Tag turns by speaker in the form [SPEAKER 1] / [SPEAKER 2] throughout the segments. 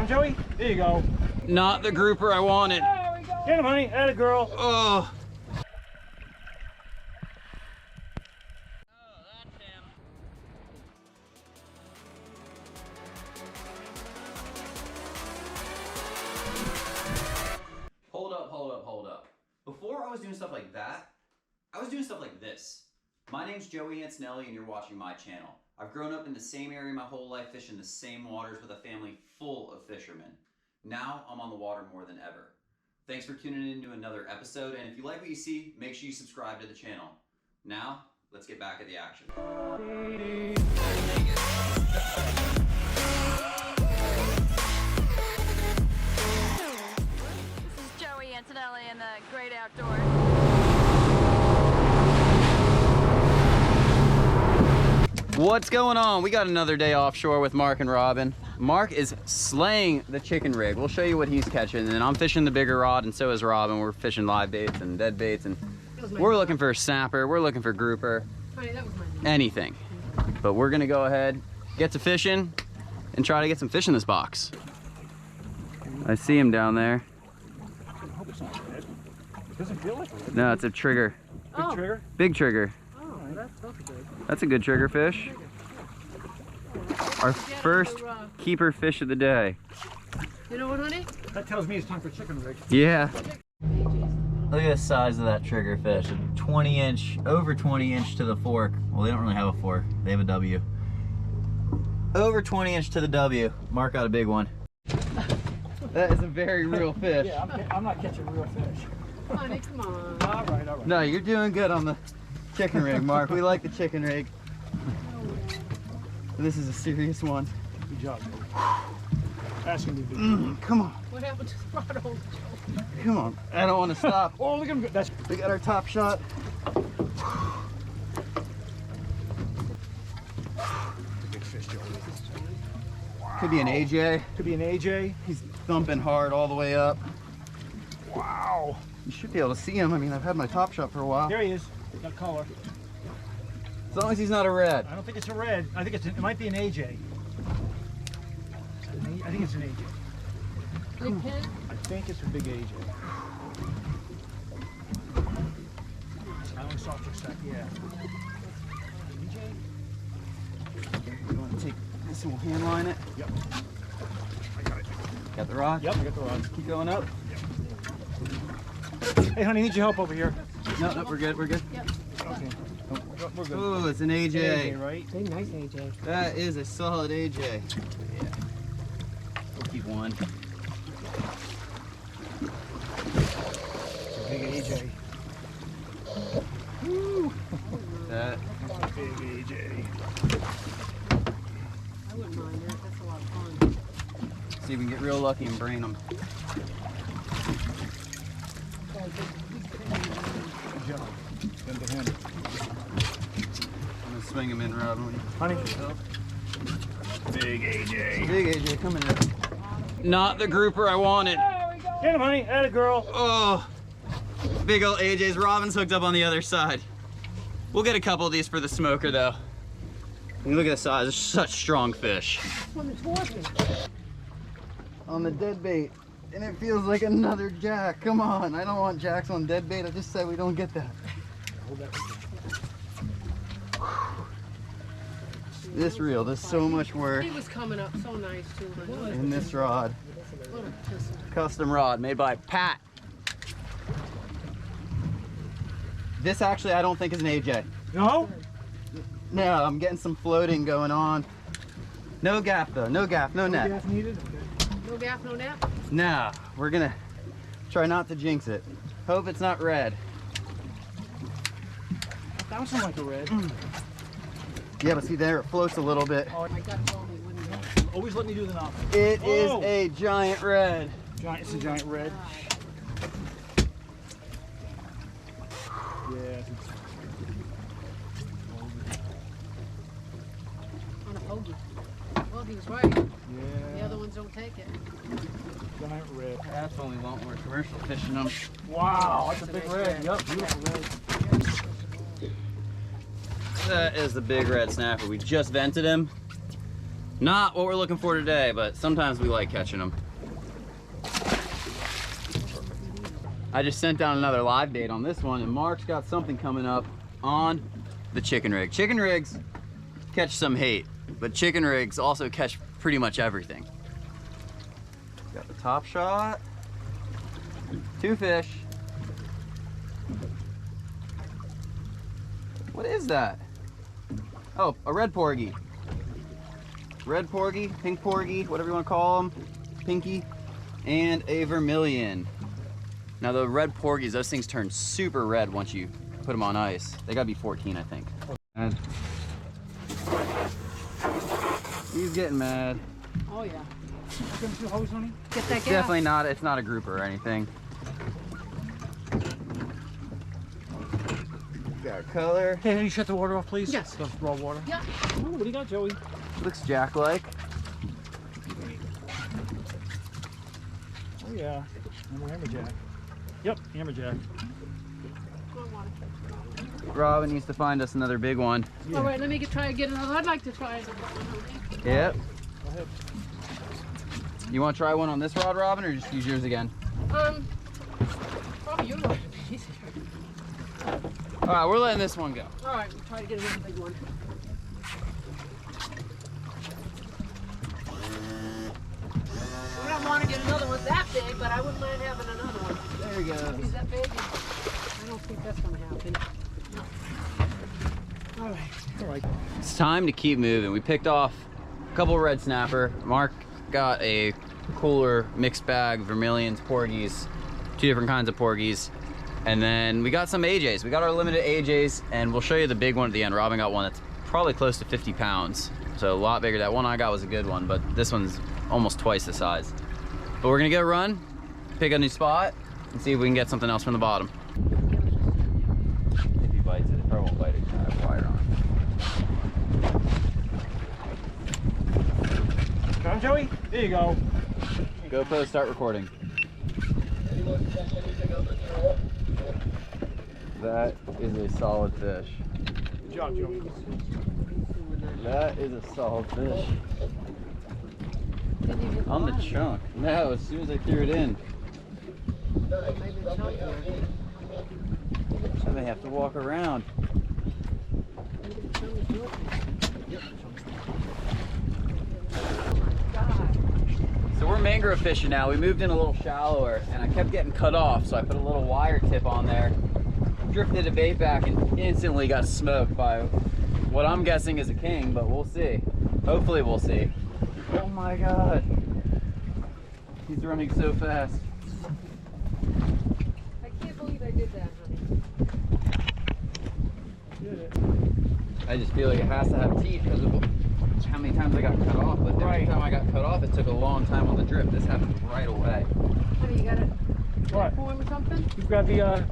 [SPEAKER 1] Joey. There you go.
[SPEAKER 2] Not the grouper I wanted.
[SPEAKER 1] There we go. Get him, honey. Atta girl.
[SPEAKER 2] Oh. Hold up. Before I was doing stuff like that, I was doing stuff like this. My name's Joey Antonelli and you're watching my channel. I've grown up in the same area my whole life, fishing the same waters with a family full of fishermen. Now I'm on the water more than ever. Thanks for tuning in to another episode, and if you like what you see, make sure you subscribe to the channel. Now, let's get back at the action.
[SPEAKER 3] Antonelli in the great outdoors.
[SPEAKER 2] What's going on? We got another day offshore with Mark and Robin. Mark is slaying the chicken rig. We'll show you what he's catching, and I'm fishing the bigger rod, and so is Robin. We're fishing live baits and dead baits, and we're looking for a snapper, we're looking for grouper, anything. But we're gonna go ahead, get to fishing, and try to get some fish in this box. I see him down there.
[SPEAKER 1] Doesn't feel like it.
[SPEAKER 2] No, it's a trigger.
[SPEAKER 1] Big trigger?
[SPEAKER 2] Big trigger.
[SPEAKER 1] Oh, that's good.
[SPEAKER 2] That's a good trigger fish. Our first keeper fish of the day.
[SPEAKER 4] You know what, honey?
[SPEAKER 1] That tells me it's time for chicken rig.
[SPEAKER 2] Yeah. Look at the size of that trigger fish. A 20 inch, over 20 inch to the fork. Well, they don't really have a fork. They have a W. Over 20 inch to the W. Mark got a big one. That is a very real fish.
[SPEAKER 1] Yeah, I'm not catching real fish.
[SPEAKER 4] Honey, come on.
[SPEAKER 1] All right.
[SPEAKER 2] No, you're doing good on the chicken rig, Mark. We like the chicken rig. This is a serious one.
[SPEAKER 1] Good job, baby. That's gonna be big.
[SPEAKER 2] Come on.
[SPEAKER 4] What happened to the rod holder?
[SPEAKER 2] Come on. I don't want to stop.
[SPEAKER 1] Oh, look at him. That's
[SPEAKER 2] We got our top shot.
[SPEAKER 1] a big fish, Joey.
[SPEAKER 2] Could be an AJ.
[SPEAKER 1] Could be an AJ.
[SPEAKER 2] He's thumping hard all the way up.
[SPEAKER 1] Wow.
[SPEAKER 2] You should be able to see him. I mean, I've had my top shot for a while.
[SPEAKER 1] There he is. Got color.
[SPEAKER 2] As long as he's not a red.
[SPEAKER 1] I don't think it's a red. I think it might be an AJ. I think it's an AJ.
[SPEAKER 4] Big pin?
[SPEAKER 1] I think it's a big AJ. I only saw it for a sec. Yeah.
[SPEAKER 2] You want to take this and we'll hand line it?
[SPEAKER 1] Yep. I got it.
[SPEAKER 2] Got the rod?
[SPEAKER 1] Yep, I got the rod.
[SPEAKER 2] Keep going up.
[SPEAKER 1] Hey, honey, need your help over here.
[SPEAKER 2] No, we're good. We're good.
[SPEAKER 4] Yep.
[SPEAKER 1] Okay. We're good.
[SPEAKER 2] Oh, it's an AJ.
[SPEAKER 1] AJ, right?
[SPEAKER 4] Big, nice AJ.
[SPEAKER 2] That is a solid AJ. Yeah. We'll keep one.
[SPEAKER 1] It's a big AJ.
[SPEAKER 2] Woo. That.
[SPEAKER 1] Big AJ.
[SPEAKER 4] I wouldn't mind that. That's a lot of fun.
[SPEAKER 2] See if we can get real lucky and brain them.
[SPEAKER 1] Good job. Send to him.
[SPEAKER 2] I'm gonna swing him in, Robin.
[SPEAKER 1] Honey. Big AJ.
[SPEAKER 2] Big AJ coming in. Not the grouper I wanted.
[SPEAKER 1] There we go. Get him, honey. Atta girl.
[SPEAKER 2] Oh, big old AJ's. Robin's hooked up on the other side. We'll get a couple of these for the smoker, though. And look at the size. They're such strong fish.
[SPEAKER 4] Swimming towards me.
[SPEAKER 2] On the dead bait, and it feels like another jack. Come on, I don't want jacks on dead bait. I just said we don't get that.
[SPEAKER 1] Hold that.
[SPEAKER 2] This reel, there's so much work
[SPEAKER 4] He was coming up so nice, too, honey.
[SPEAKER 2] in this rod.
[SPEAKER 4] What a kisser.
[SPEAKER 2] Custom rod made by Pat. This actually I don't think is an AJ.
[SPEAKER 1] No?
[SPEAKER 2] No, I'm getting some floating going on. No gap though, no gap, no net.
[SPEAKER 1] Gas needed? Okay.
[SPEAKER 4] No gap, no net?
[SPEAKER 2] No, we're gonna try not to jinx it. Hope it's not red.
[SPEAKER 1] That bouncing like a red.
[SPEAKER 2] Yeah, but see there, it floats a little bit.
[SPEAKER 1] Oh,
[SPEAKER 4] My gut told me it wouldn't go.
[SPEAKER 1] always let me do the knock.
[SPEAKER 2] It is
[SPEAKER 1] Oh.
[SPEAKER 2] a giant red.
[SPEAKER 1] It's a giant red. Yeah.
[SPEAKER 4] On a bogey. Well, he was right. The
[SPEAKER 1] Yeah.
[SPEAKER 4] other ones don't take it.
[SPEAKER 1] Giant red.
[SPEAKER 2] That's when we want more commercial fishing them.
[SPEAKER 1] Wow, that's a big red. Yep, beautiful red.
[SPEAKER 2] That is the big red snapper. We just vented him. Not what we're looking for today, but sometimes we like catching them. I just sent down another live bait on this one, and Mark's got something coming up on the chicken rig. Chicken rigs catch some hate, but chicken rigs also catch pretty much everything. Got the top shot, 2 fish. What is that? Oh, a red porgy. Red porgy, pink porgy, whatever you want to call them, pinky, and a vermilion. Now the red porgies, those things turn super red once you put them on ice. They gotta be 14, I think. And he's getting mad.
[SPEAKER 4] Oh yeah.
[SPEAKER 1] Get that
[SPEAKER 2] It's
[SPEAKER 1] gas.
[SPEAKER 2] definitely not, it's not a grouper or anything. Got color.
[SPEAKER 1] Hey, can you shut the water off, please?
[SPEAKER 4] Yes.
[SPEAKER 1] The raw water.
[SPEAKER 4] Yeah.
[SPEAKER 1] Ooh, what do you got, Joey?
[SPEAKER 2] Looks jack-like.
[SPEAKER 1] Oh yeah, hammerjack. Yep, hammerjack.
[SPEAKER 2] Robin needs to find us another big one.
[SPEAKER 1] Yeah.
[SPEAKER 4] All right, let me try again another. I'd like to try another one.
[SPEAKER 2] Yep.
[SPEAKER 1] Go ahead.
[SPEAKER 2] You want to try one on this rod, Robin, or just use yours again?
[SPEAKER 4] Probably your one. Easier.
[SPEAKER 2] All right, we're letting this one go.
[SPEAKER 4] All right, we'll try to get another big one. We don't want to get another one that big, but I wouldn't mind having another one.
[SPEAKER 2] There he goes.
[SPEAKER 4] Is that big? I don't think that's going to happen. No. All right.
[SPEAKER 1] All right.
[SPEAKER 2] It's time to keep moving. We picked off a couple red snapper. Mark got a cooler mixed bag, vermilions, porgies, 2 different kinds of porgies. And then we got some AJs. We got our limited AJs, and we'll show you the big one at the end. Robin got one that's probably close to 50 pounds. So a lot bigger. That one I got was a good one, but this one's almost twice the size. But we're gonna go run, pick a new spot, and see if we can get something else from the bottom. If he bites it, it probably won't bite it. I have wire on.
[SPEAKER 1] Come on, Joey. There you go.
[SPEAKER 2] GoPro, start recording. That is a solid fish.
[SPEAKER 1] Good job, Joey.
[SPEAKER 2] That is a solid fish. On the chunk. No, as soon as I threw it in.
[SPEAKER 4] Maybe the chunk there.
[SPEAKER 2] I may have to walk around.
[SPEAKER 4] Maybe the chunk is yours.
[SPEAKER 2] So we're mangrove fishing now. We moved in a little shallower and I kept getting cut off, so I put a little wire tip on there, drifted a bait back, and instantly got smoked by what I'm guessing is a king, but we'll see. Hopefully we'll see. Oh my god. He's running so fast.
[SPEAKER 4] I can't believe I did that, honey.
[SPEAKER 2] I just feel like it has to have teeth because of how many times I got cut off, but every time I got cut off, it took a long time on the drip. This happened right away.
[SPEAKER 4] Honey, you got a
[SPEAKER 1] What?
[SPEAKER 4] form or something?
[SPEAKER 1] You've got the yeah.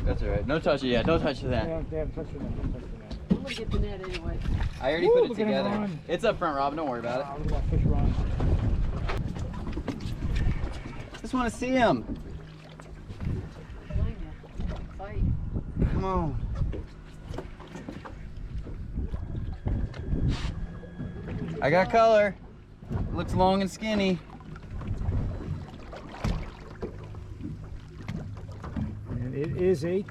[SPEAKER 2] That's alright. No touch it yet. Don't touch that.
[SPEAKER 1] They haven't touched it. Don't touch it.
[SPEAKER 4] I'm gonna get the net anyway.
[SPEAKER 2] I already
[SPEAKER 1] Woo,
[SPEAKER 2] put it
[SPEAKER 1] look at him
[SPEAKER 2] together.
[SPEAKER 1] run.
[SPEAKER 2] It's up front, Robin. Don't worry about
[SPEAKER 1] Look at that fish run.
[SPEAKER 2] it. Just want to see him.
[SPEAKER 4] Blame ya. Fight.
[SPEAKER 2] Come on. I got color. Looks long and skinny.
[SPEAKER 1] And it is a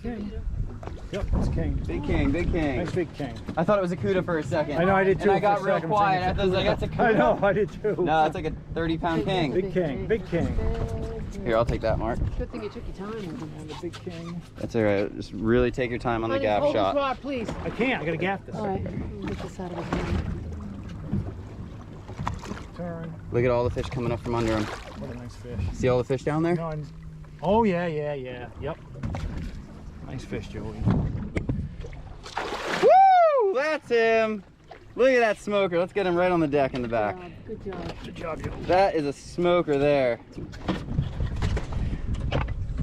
[SPEAKER 1] king. Yep, it's a king.
[SPEAKER 2] Big king, big king.
[SPEAKER 1] Nice big king.
[SPEAKER 2] I thought it was a cuda for a second.
[SPEAKER 1] I know, I did too.
[SPEAKER 2] And I got
[SPEAKER 1] for a
[SPEAKER 2] real
[SPEAKER 1] second.
[SPEAKER 2] quiet. I was like, that's a
[SPEAKER 1] I
[SPEAKER 2] cuda.
[SPEAKER 1] know, I did too.
[SPEAKER 2] No, it's like a 30-pound king.
[SPEAKER 1] Big king, big king.
[SPEAKER 2] Here, I'll take that, Mark.
[SPEAKER 4] Good thing you took your time with him.
[SPEAKER 1] And the big king.
[SPEAKER 2] That's all right. Just really take your time on the
[SPEAKER 4] Honey,
[SPEAKER 2] gaff
[SPEAKER 4] hold
[SPEAKER 2] shot.
[SPEAKER 4] this rod, please.
[SPEAKER 1] I can't, I gotta gaff this.
[SPEAKER 4] All right. We'll get this out of his hand.
[SPEAKER 1] Turn.
[SPEAKER 2] Look at all the fish coming up from under him.
[SPEAKER 1] What a nice fish.
[SPEAKER 2] See all the fish down there?
[SPEAKER 1] No, oh yeah, yeah, yeah. Yep. Nice fish, Joey.
[SPEAKER 2] Woo! That's him. Look at that smoker. Let's get him right on the deck in the back.
[SPEAKER 4] Good job.
[SPEAKER 1] Good job, Joey.
[SPEAKER 2] That is a smoker there.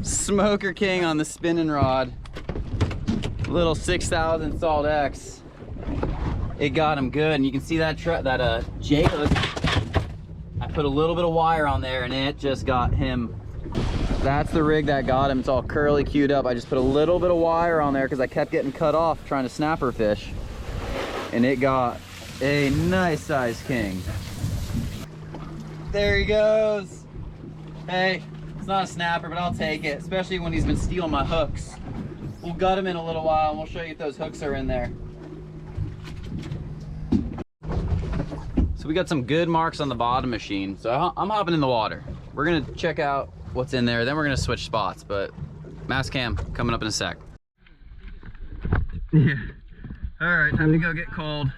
[SPEAKER 2] Smoker king on the spinning rod. Little 6000 SaltX. It got him good, and you can see that J hook. I put a little bit of wire on there, and it just got him That's the rig that got him. It's all curly queued up. I just put a little bit of wire on there because I kept getting cut off trying to snapper fish. And it got a nice sized king. There he goes. Hey, it's not a snapper, but I'll take it, especially when he's been stealing my hooks. We'll gut him in a little while and we'll show you if those hooks are in there. So we got some good marks on the bottom machine. So I'm hopping in the water. We're gonna check out what's in there, then we're gonna switch spots, but mass cam coming up in a sec. Yeah. All right, time to go get cold.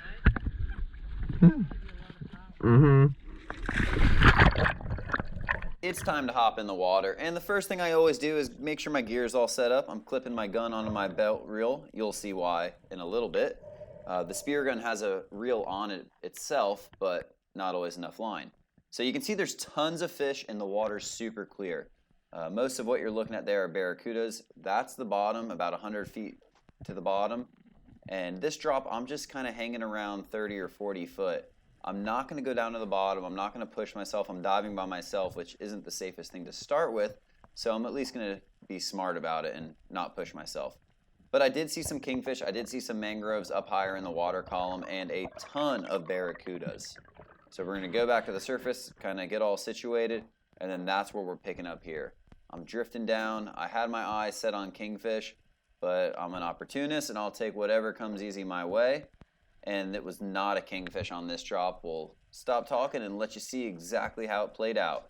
[SPEAKER 2] It's time to hop in the water, and the first thing I always do is make sure my gear is all set up. I'm clipping my gun onto my belt reel. You'll see why in a little bit. The spear gun has a reel on it itself, but not always enough line. So you can see there's tons of fish and the water's super clear. Most of what you're looking at there are barracudas. That's the bottom, about 100 feet to the bottom. And this drop, I'm just kind of hanging around 30 or 40 foot. I'm not going to go down to the bottom. I'm not going to push myself. I'm diving by myself, which isn't the safest thing to start with. So I'm at least going to be smart about it and not push myself. But I did see some kingfish. I did see some mangroves up higher in the water column and a ton of barracudas. So we're going to go back to the surface, kind of get all situated, and then that's where we're picking up here. I'm drifting down. I had my eyes set on kingfish, but I'm an opportunist and I'll take whatever comes easy my way. And it was not a kingfish on this drop. We'll stop talking and let you see exactly how it played out.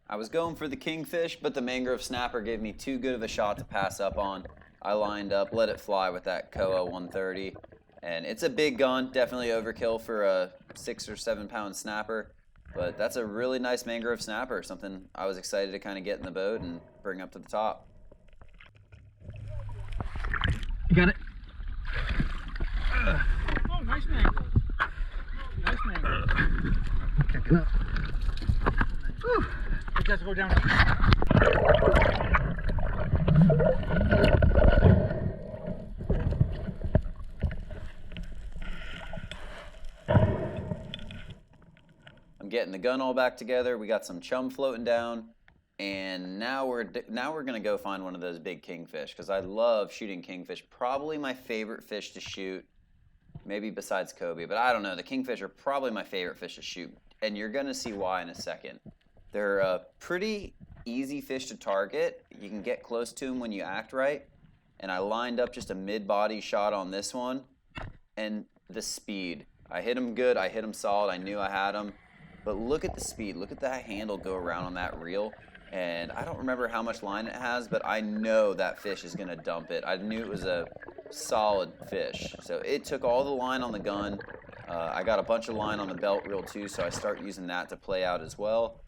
[SPEAKER 2] I was going for the kingfish, but the mangrove snapper gave me too good of a shot to pass up on. I lined up, let it fly with that Koa 130, and it's a big gun, definitely overkill for a 6 or 7 pound snapper, but that's a really nice mangrove snapper, something I was excited to kind of get in the boat and bring up to the top.
[SPEAKER 1] You got it? Oh, nice mangrove. Nice mangrove. Kicking up. Whew. It has to go down.
[SPEAKER 2] I'm getting the gun all back together. We got some chum floating down, and now we're gonna go find one of those big kingfish because I love shooting kingfish. Probably my favorite fish to shoot, maybe besides Kobe, but I don't know. The kingfish are probably my favorite fish to shoot, and you're gonna see why in a second. They're a pretty easy fish to target. You can get close to them when you act right. And I lined up just a mid-body shot on this one. And the speed. I hit him good. I hit him solid. I knew I had him. But look at the speed. Look at that handle go around on that reel. And I don't remember how much line it has, but I know that fish is going to dump it. I knew it was a solid fish. So it took all the line on the gun. I got a bunch of line on the belt reel too, so I start using that to play out as well.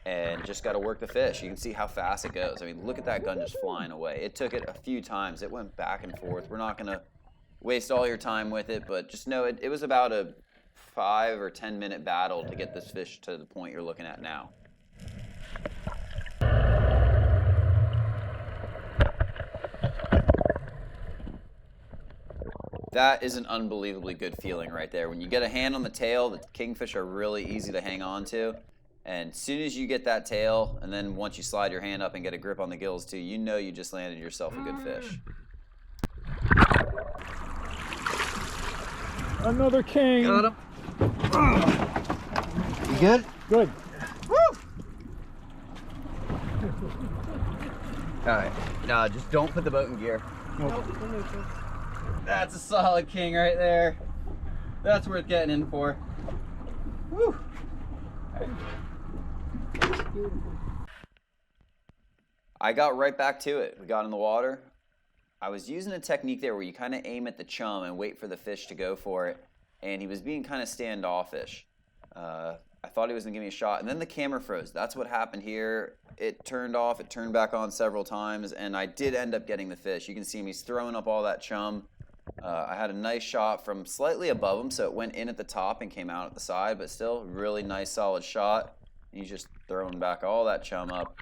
[SPEAKER 2] And just got to work the fish. You can see how fast it goes. I mean, look at that gun just flying away. It took it a few times. It went back and forth. We're not going to waste all your time with it, but just know it was about a 5 or 10 minute battle to get this fish to the point you're looking at now. That is an unbelievably good feeling right there. When you get a hand on the tail, the kingfish are really easy to hang on to. And as soon as you get that tail, and then once you slide your hand up and get a grip on the gills too, you know you just landed yourself a good fish.
[SPEAKER 1] Another king.
[SPEAKER 2] Got him. You good?
[SPEAKER 1] Good.
[SPEAKER 2] Woo! Alright, no, just don't put the boat in gear.
[SPEAKER 1] Nope.
[SPEAKER 2] That's a solid king right there. That's worth getting in for. Woo! I got right back to it. We got in the water. I was using a technique there where you kind of aim at the chum and wait for the fish to go for it, and he was being kind of standoffish. I thought he was gonna give me a shot, and then the camera froze. That's what happened here. It turned off, it turned back on several times, and I did end up getting the fish. You can see him, he's throwing up all that chum. I had a nice shot from slightly above him, so it went in at the top and came out at the side, but still really nice solid shot. He's just throwing back all that chum up.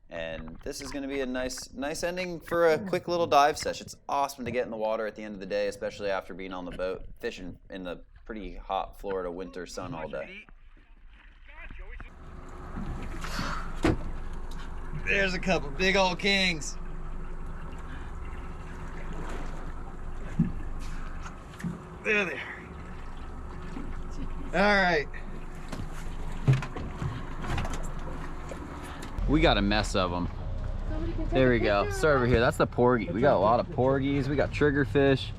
[SPEAKER 2] And this is going to be a nice ending for a quick little dive session. It's awesome to get in the water at the end of the day, especially after being on the boat, fishing in the pretty hot Florida winter sun all day. There's a couple big old kings. There they are. All right. We got a mess of them. There we go. Start over here. That's the porgy. We got a lot of porgies. We got triggerfish.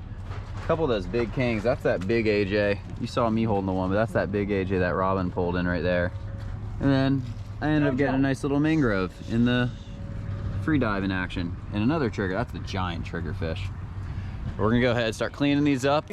[SPEAKER 2] A couple of those big kings. That's that big AJ. You saw me holding the one, but that's that big AJ that Robin pulled in right there. And then I ended up getting a nice little mangrove in the free diving action. And another trigger. That's the giant triggerfish. We're gonna go ahead and start cleaning these up.